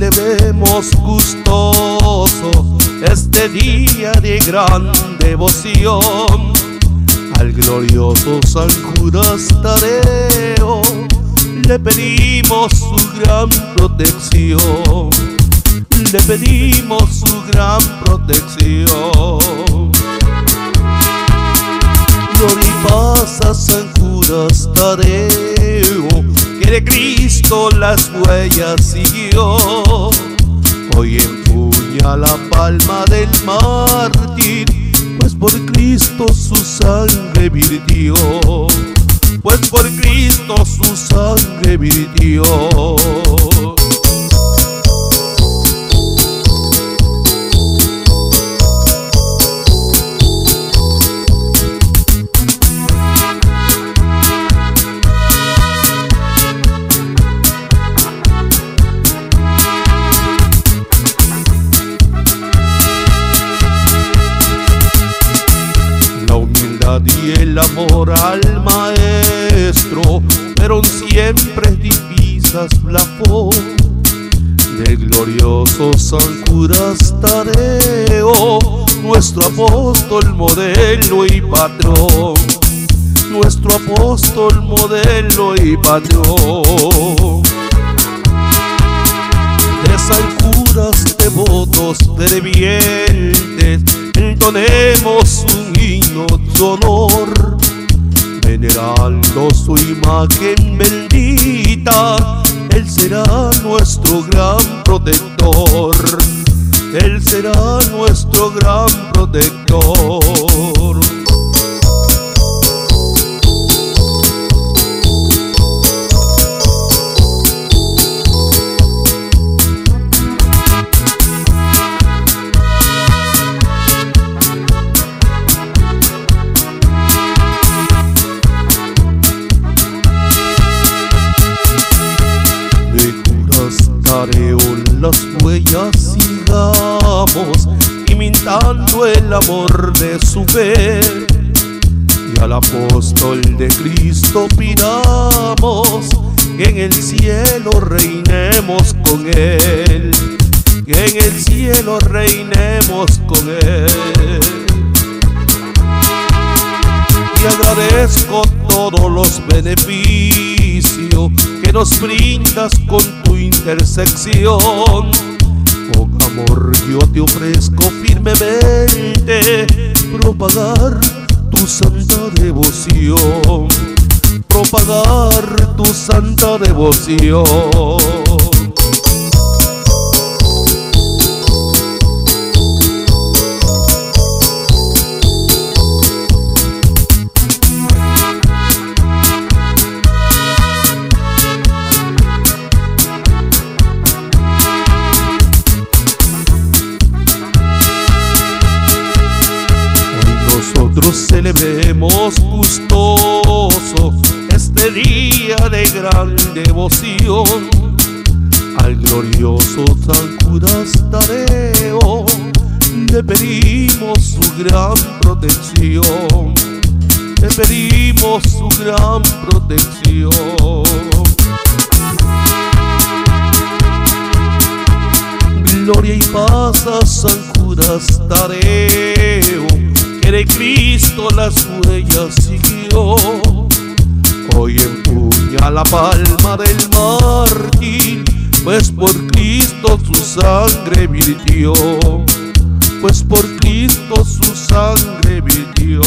celebremos gustoso este día de gran devoción al glorioso San Judas Tadeo. Le pedimos su gran protección, le pedimos su gran protección. Gloria y paz a San Judas Tadeo, que de Cristo las huellas siguió. Hoy empuña la palma del mártir, pues por Cristo su sangre virtió, pues por Cristo su sangre virtió. Y el amor al maestro fueron siempre divisas blasfo del glorioso San Judas Tadeo, nuestro apóstol, modelo y patrón, nuestro apóstol, modelo y patrón. De San Judas devotos fervientes, entonemos un himno de honor, venerando su imagen bendita. Él será nuestro gran protector, Él será nuestro gran protector. Tadeo las huellas sigamos, imitando el amor de su fe, y al apóstol de Cristo pidamos que en el cielo reinemos con él, que en el cielo reinemos con él. Y agradezco todos los beneficios que nos brindas con tu intersección. Con amor yo te ofrezco firmemente propagar tu santa devoción, propagar tu santa devoción. Nosotros celebremos gustoso este día de gran devoción al glorioso San Judas Tadeo. Le pedimos su gran protección, le pedimos su gran protección. Gloria y paz a San Judas Tadeo, que de Cristo las huellas siguió. Hoy empuña la palma del mártir, pues por Cristo su sangre virtió, pues por Cristo su sangre virtió.